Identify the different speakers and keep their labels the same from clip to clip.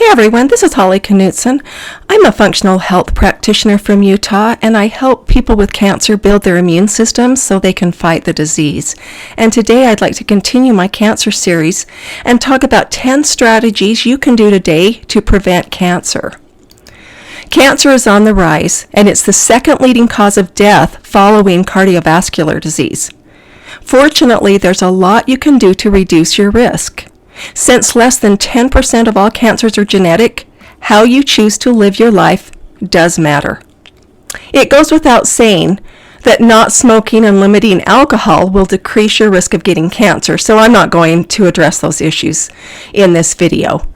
Speaker 1: Hey everyone, this is Holly Knutson. I'm a functional health practitioner from Utah, and I help people with cancer build their immune systems so they can fight the disease. And today I'd like to continue my cancer series and talk about 10 strategies you can do today to prevent cancer. Cancer is on the rise, and it's the second leading cause of death following cardiovascular disease. Fortunately, there's a lot you can do to reduce your risk. Since less than 10% of all cancers are genetic, how you choose to live your life does matter. It goes without saying that not smoking and limiting alcohol will decrease your risk of getting cancer, so I'm not going to address those issues in this video.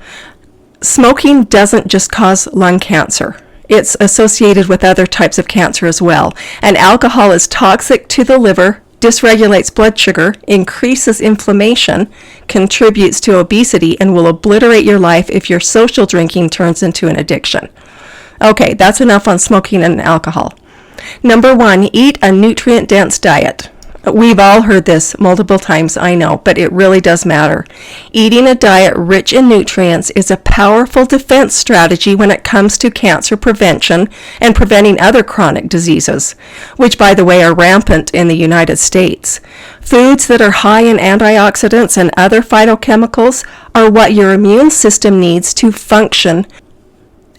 Speaker 1: Smoking doesn't just cause lung cancer. It's associated with other types of cancer as well, and alcohol is toxic to the liver, dysregulates blood sugar, increases inflammation, contributes to obesity, and will obliterate your life if your social drinking turns into an addiction. Okay, that's enough on smoking and alcohol. Number 1, eat a nutrient-dense diet. We've all heard this multiple times, I know, but it really does matter. Eating a diet rich in nutrients is a powerful defense strategy when it comes to cancer prevention and preventing other chronic diseases, which, by the way, are rampant in the United States. Foods that are high in antioxidants and other phytochemicals are what your immune system needs to function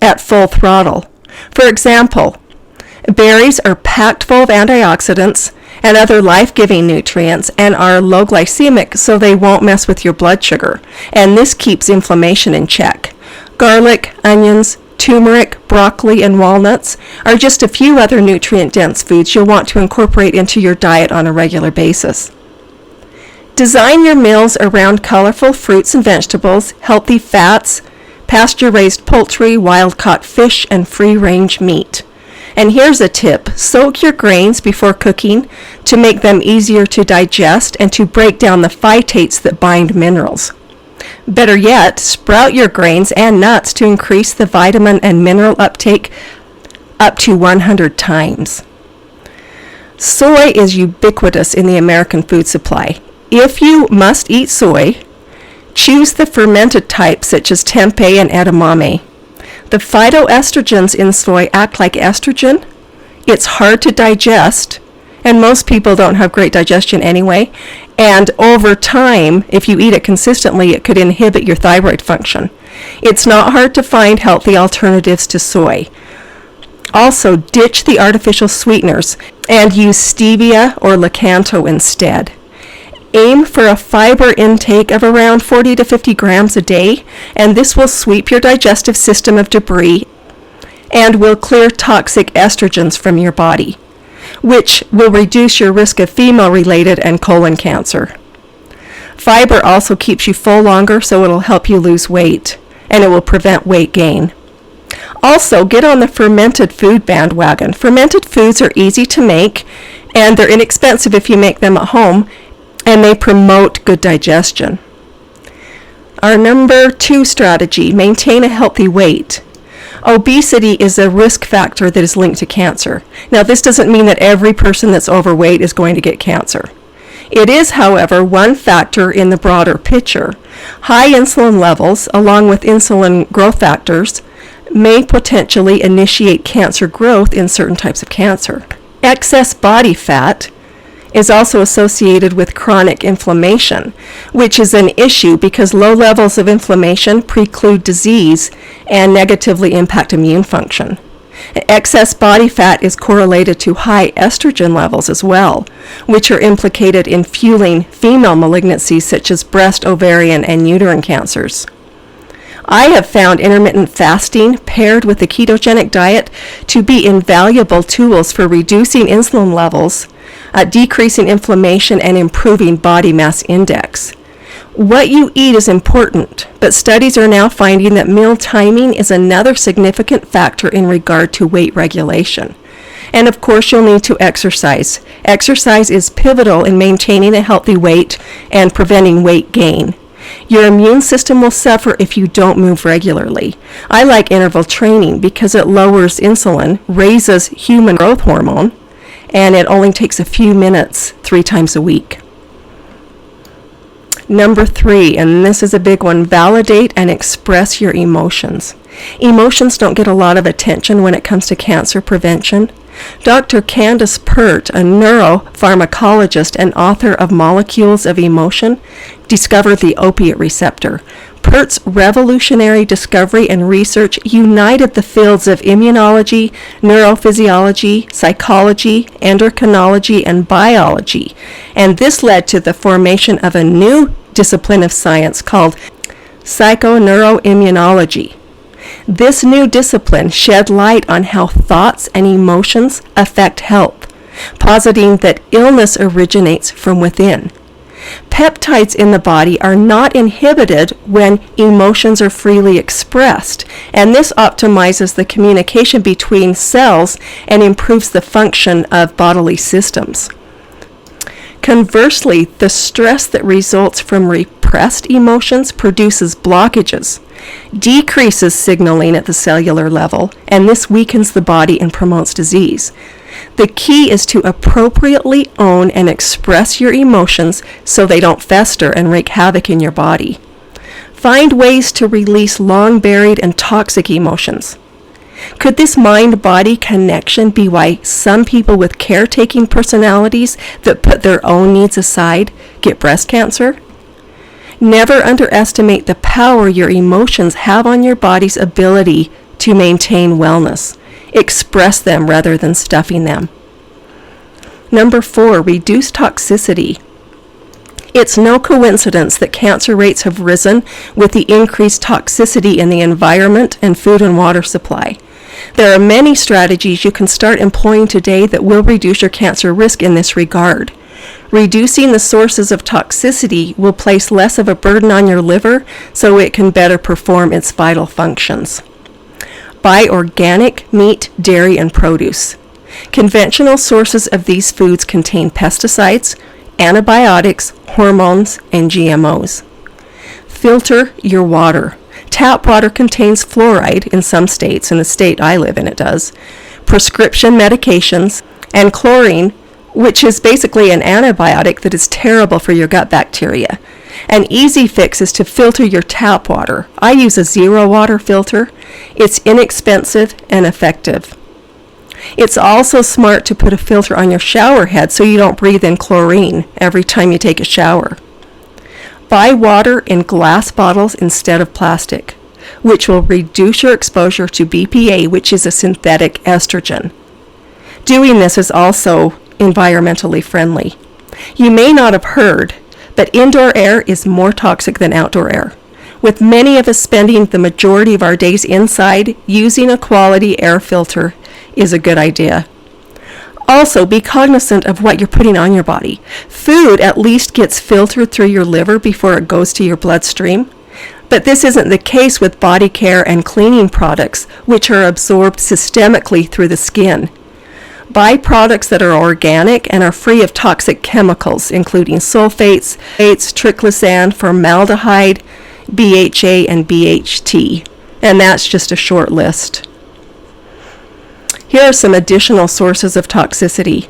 Speaker 1: at full throttle. For example, berries are packed full of antioxidants and other life-giving nutrients and are low glycemic, so they won't mess with your blood sugar, and this keeps inflammation in check. Garlic, onions, turmeric, broccoli, and walnuts are just a few other nutrient-dense foods you'll want to incorporate into your diet on a regular basis. Design your meals around colorful fruits and vegetables, healthy fats, pasture-raised poultry, wild-caught fish, and free-range meat. And here's a tip: soak your grains before cooking to make them easier to digest and to break down the phytates that bind minerals. Better yet, sprout your grains and nuts to increase the vitamin and mineral uptake up to 100 times. Soy is ubiquitous in the American food supply. If you must eat soy, choose the fermented types such as tempeh and edamame. The phytoestrogens in soy act like estrogen. It's hard to digest, and most people don't have great digestion anyway. And over time, if you eat it consistently, it could inhibit your thyroid function. It's not hard to find healthy alternatives to soy. Also, ditch the artificial sweeteners and use stevia or lakanto instead. Aim for a fiber intake of around 40 to 50 grams a day, and this will sweep your digestive system of debris and will clear toxic estrogens from your body, which will reduce your risk of female-related and colon cancer. Fiber also keeps you full longer, so it'll help you lose weight, and it will prevent weight gain. Also, get on the fermented food bandwagon. Fermented foods are easy to make, and they're inexpensive if you make them at home, and they promote good digestion. Our number 2 strategy: maintain a healthy weight. Obesity is a risk factor that is linked to cancer. Now, this doesn't mean that every person that's overweight is going to get cancer. It is, however, one factor in the broader picture. High insulin levels, along with insulin growth factors, may potentially initiate cancer growth in certain types of cancer. Excess body fat is also associated with chronic inflammation, which is an issue because low levels of inflammation preclude disease and negatively impact immune function. Excess body fat is correlated to high estrogen levels as well, which are implicated in fueling female malignancies such as breast, ovarian, and uterine cancers. I have found intermittent fasting paired with the ketogenic diet to be invaluable tools for reducing insulin levels, decreasing inflammation, and improving body mass index. What you eat is important, but studies are now finding that meal timing is another significant factor in regard to weight regulation. And of course, you'll need to exercise. Exercise is pivotal in maintaining a healthy weight and preventing weight gain. Your immune system will suffer if you don't move regularly. I like interval training because it lowers insulin, raises human growth hormone, and it only takes a few minutes 3 times a week. Number 3, and this is a big one, validate and express your emotions. Emotions don't get a lot of attention when it comes to cancer prevention. Dr. Candace Pert, a neuropharmacologist and author of Molecules of Emotion, discovered the opiate receptor. Pert's revolutionary discovery and research united the fields of immunology, neurophysiology, psychology, endocrinology, and biology, and this led to the formation of a new discipline of science called psychoneuroimmunology. This new discipline shed light on how thoughts and emotions affect health, positing that illness originates from within. Peptides in the body are not inhibited when emotions are freely expressed, and this optimizes the communication between cells and improves the function of bodily systems. Conversely, the stress that results from repressed emotions produces blockages, decreases signaling at the cellular level, and this weakens the body and promotes disease. The key is to appropriately own and express your emotions so they don't fester and wreak havoc in your body. Find ways to release long-buried and toxic emotions. Could this mind-body connection be why some people with caretaking personalities that put their own needs aside get breast cancer? Never underestimate the power your emotions have on your body's ability to maintain wellness. Express them rather than stuffing them. Number 4, reduce toxicity. It's no coincidence that cancer rates have risen with the increased toxicity in the environment and food and water supply. There are many strategies you can start employing today that will reduce your cancer risk in this regard. Reducing the sources of toxicity will place less of a burden on your liver so it can better perform its vital functions. Buy organic meat, dairy, and produce. Conventional sources of these foods contain pesticides, antibiotics, hormones, and GMOs. Filter your water. Tap water contains fluoride in some states, in the state I live in it does, prescription medications, and chlorine, which is basically an antibiotic that is terrible for your gut bacteria. An easy fix is to filter your tap water. I use a zero water filter. It's inexpensive and effective. It's also smart to put a filter on your shower head so you don't breathe in chlorine every time you take a shower. Buy water in glass bottles instead of plastic, which will reduce your exposure to BPA, which is a synthetic estrogen. Doing this is also environmentally friendly. You may not have heard, but indoor air is more toxic than outdoor air. With many of us spending the majority of our days inside, using a quality air filter is a good idea. Also, be cognizant of what you're putting on your body. Food at least gets filtered through your liver before it goes to your bloodstream. But this isn't the case with body care and cleaning products, which are absorbed systemically through the skin. Buy products that are organic and are free of toxic chemicals, including sulfates, triclosan, formaldehyde, BHA, and BHT. And that's just a short list. Here are some additional sources of toxicity.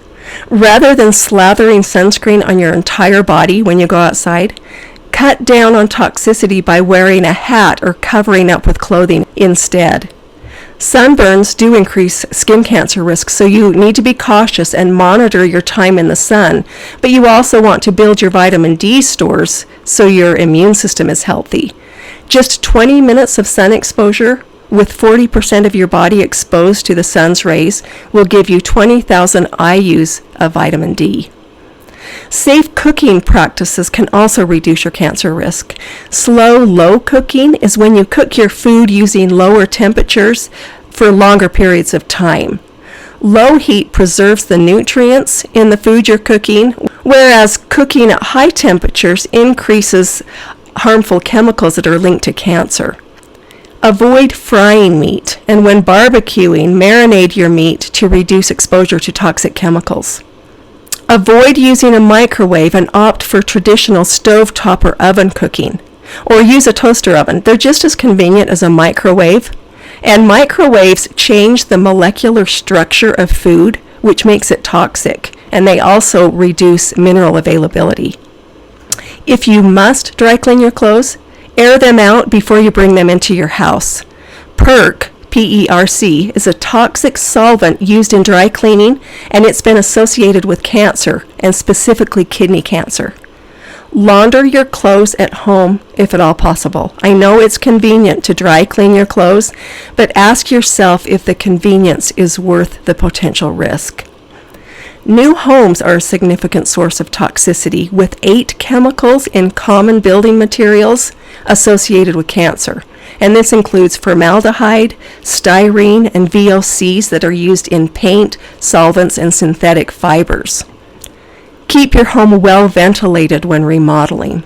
Speaker 1: Rather than slathering sunscreen on your entire body when you go outside, cut down on toxicity by wearing a hat or covering up with clothing instead. Sunburns do increase skin cancer risk, so you need to be cautious and monitor your time in the sun, but you also want to build your vitamin D stores so your immune system is healthy. Just 20 minutes of sun exposure with 40% of your body exposed to the sun's rays will give you 20,000 IUs of vitamin D. Safe cooking practices can also reduce your cancer risk. Low cooking is when you cook your food using lower temperatures for longer periods of time. Low heat preserves the nutrients in the food you're cooking, whereas cooking at high temperatures increases harmful chemicals that are linked to cancer. Avoid frying meat, and when barbecuing, marinate your meat to reduce exposure to toxic chemicals. Avoid using a microwave and opt for traditional stovetop or oven cooking, or use a toaster oven. They're just as convenient as a microwave, and microwaves change the molecular structure of food, which makes it toxic, and they also reduce mineral availability. If you must dry clean your clothes, air them out before you bring them into your house. PERC, P-E-R-C, is a toxic solvent used in dry cleaning, and it's been associated with cancer, and specifically kidney cancer. Launder your clothes at home if at all possible. I know it's convenient to dry clean your clothes, but ask yourself if the convenience is worth the potential risk. New homes are a significant source of toxicity, with 8 chemicals in common building materials associated with cancer. And this includes formaldehyde, styrene, and VOCs that are used in paint, solvents, and synthetic fibers. Keep your home well ventilated when remodeling.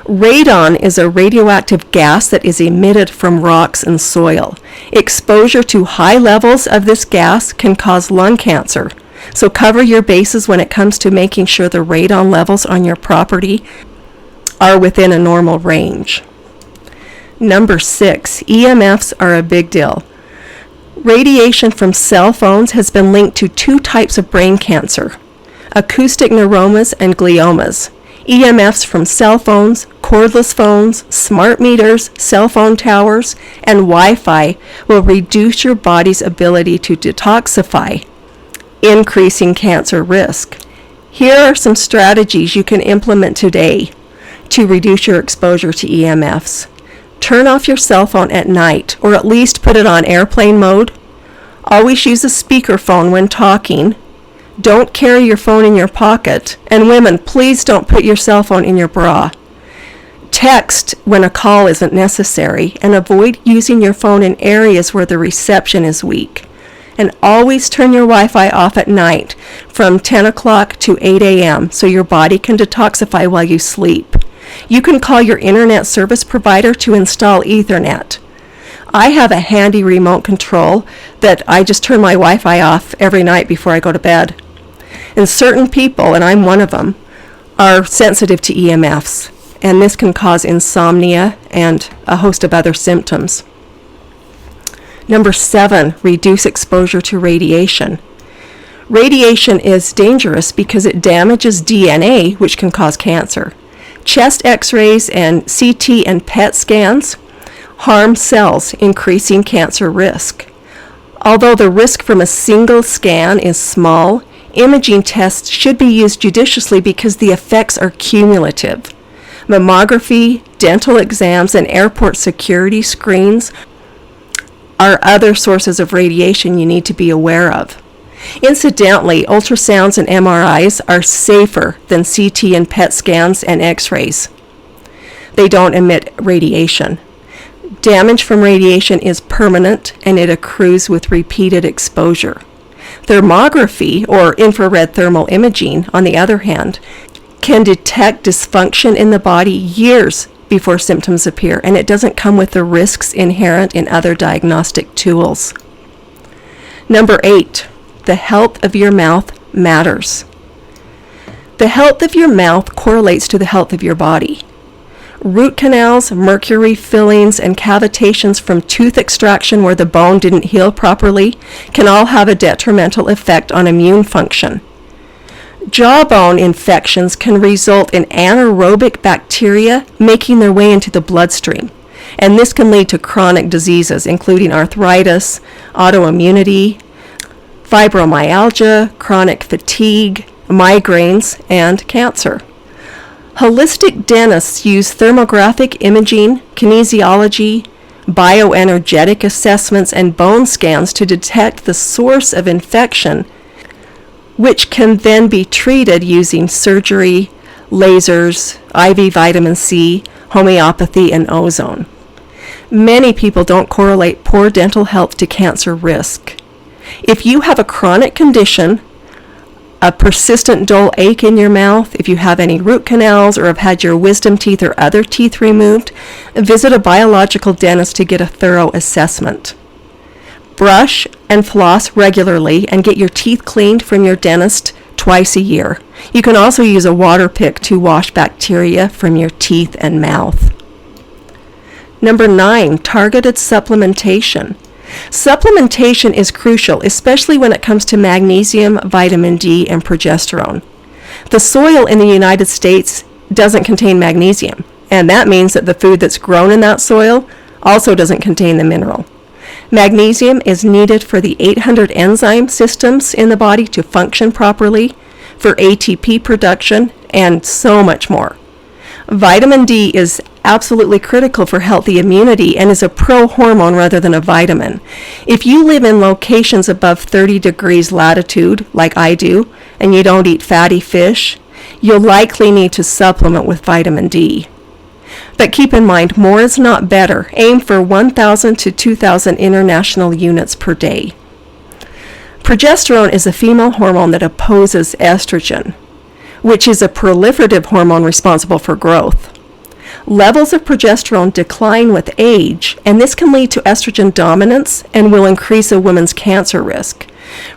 Speaker 1: Radon is a radioactive gas that is emitted from rocks and soil. Exposure to high levels of this gas can cause lung cancer. So cover your bases when it comes to making sure the radon levels on your property are within a normal range. Number 6, EMFs are a big deal. Radiation from cell phones has been linked to 2 types of brain cancer: acoustic neuromas and gliomas. EMFs from cell phones, cordless phones, smart meters, cell phone towers, and Wi-Fi will reduce your body's ability to detoxify, increasing cancer risk. Here are some strategies you can implement today to reduce your exposure to EMFs. Turn off your cell phone at night, or at least put it on airplane mode. Always use a speakerphone when talking. Don't carry your phone in your pocket. And women, please don't put your cell phone in your bra. Text when a call isn't necessary, and avoid using your phone in areas where the reception is weak. And always turn your Wi-Fi off at night from 10 o'clock to 8 a.m. so your body can detoxify while you sleep. You can call your internet service provider to install Ethernet. I have a handy remote control that I just turn my Wi-Fi off every night before I go to bed. And certain people, and I'm one of them, are sensitive to EMFs, and this can cause insomnia and a host of other symptoms. Number 7, reduce exposure to radiation. Radiation is dangerous because it damages DNA, which can cause cancer. Chest x-rays and CT and PET scans harm cells, increasing cancer risk. Although the risk from a single scan is small, imaging tests should be used judiciously because the effects are cumulative. Mammography, dental exams, and airport security screens are other sources of radiation you need to be aware of. Incidentally, ultrasounds and MRIs are safer than CT and PET scans and X-rays. They don't emit radiation. Damage from radiation is permanent, and it accrues with repeated exposure. Thermography, or infrared thermal imaging, on the other hand, can detect dysfunction in the body years before symptoms appear, and it doesn't come with the risks inherent in other diagnostic tools. Number 8, the health of your mouth matters. The health of your mouth correlates to the health of your body. Root canals, mercury fillings, and cavitations from tooth extraction where the bone didn't heal properly can all have a detrimental effect on immune function. Jawbone infections can result in anaerobic bacteria making their way into the bloodstream, and this can lead to chronic diseases including arthritis, autoimmunity, fibromyalgia, chronic fatigue, migraines, and cancer. Holistic dentists use thermographic imaging, kinesiology, bioenergetic assessments, and bone scans to detect the source of infection, which can then be treated using surgery, lasers, IV vitamin C, homeopathy, and ozone. Many people don't correlate poor dental health to cancer risk. If you have a chronic condition, a persistent dull ache in your mouth, if you have any root canals or have had your wisdom teeth or other teeth removed, visit a biological dentist to get a thorough assessment. Brush and floss regularly and get your teeth cleaned from your dentist twice a year. You can also use a water pick to wash bacteria from your teeth and mouth. Number 9, targeted supplementation. Supplementation is crucial, especially when it comes to magnesium, vitamin D, and progesterone. The soil in the United States doesn't contain magnesium, and that means that the food that's grown in that soil also doesn't contain the mineral. Magnesium is needed for the 800 enzyme systems in the body to function properly, for ATP production, and so much more. Vitamin D is absolutely critical for healthy immunity and is a pro-hormone rather than a vitamin. If you live in locations above 30 degrees latitude, like I do, and you don't eat fatty fish, you'll likely need to supplement with vitamin D. But keep in mind, more is not better. Aim for 1,000 to 2,000 international units per day. Progesterone is a female hormone that opposes estrogen, which is a proliferative hormone responsible for growth. Levels of progesterone decline with age, and this can lead to estrogen dominance and will increase a woman's cancer risk.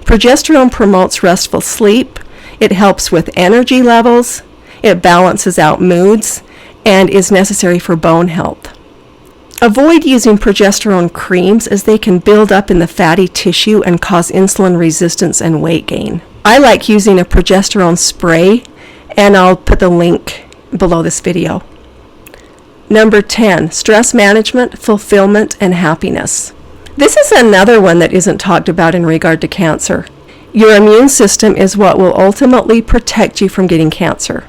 Speaker 1: Progesterone promotes restful sleep, it helps with energy levels, it balances out moods, and is necessary for bone health. Avoid using progesterone creams as they can build up in the fatty tissue and cause insulin resistance and weight gain. I like using a progesterone spray, and I'll put the link below this video. Number 10, stress management, fulfillment, and happiness. This is another one that isn't talked about in regard to cancer. Your immune system is what will ultimately protect you from getting cancer.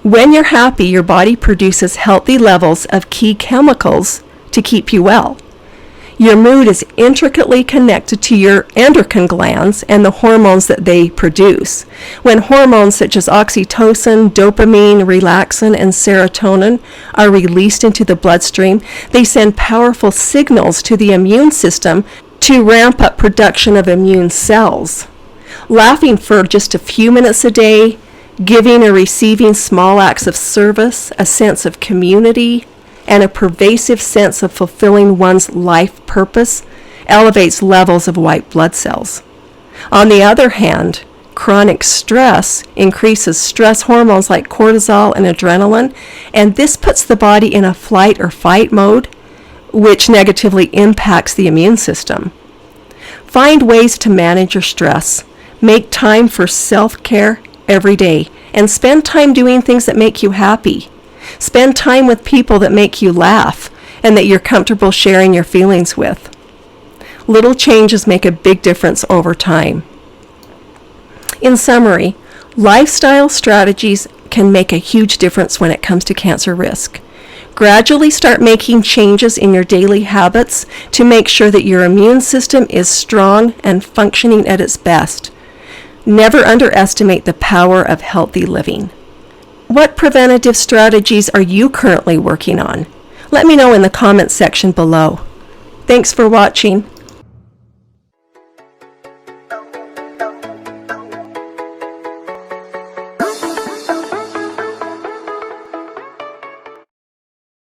Speaker 1: When you're happy, your body produces healthy levels of key chemicals to keep you well. Your mood is intricately connected to your endocrine glands and the hormones that they produce. When hormones such as oxytocin, dopamine, relaxin, and serotonin are released into the bloodstream, they send powerful signals to the immune system to ramp up production of immune cells. Laughing for just a few minutes a day, giving or receiving small acts of service, a sense of community, and a pervasive sense of fulfilling one's life purpose elevates levels of white blood cells. On the other hand, chronic stress increases stress hormones like cortisol and adrenaline, and this puts the body in a flight or fight mode, which negatively impacts the immune system. Find ways to manage your stress. Make time for self-care every day, and spend time doing things that make you happy. Spend time with people that make you laugh and that you're comfortable sharing your feelings with. Little changes make a big difference over time. In summary, lifestyle strategies can make a huge difference when it comes to cancer risk. Gradually start making changes in your daily habits to make sure that your immune system is strong and functioning at its best. Never underestimate the power of healthy living. What preventative strategies are you currently working on? Let me know in the comments section below. Thanks for watching.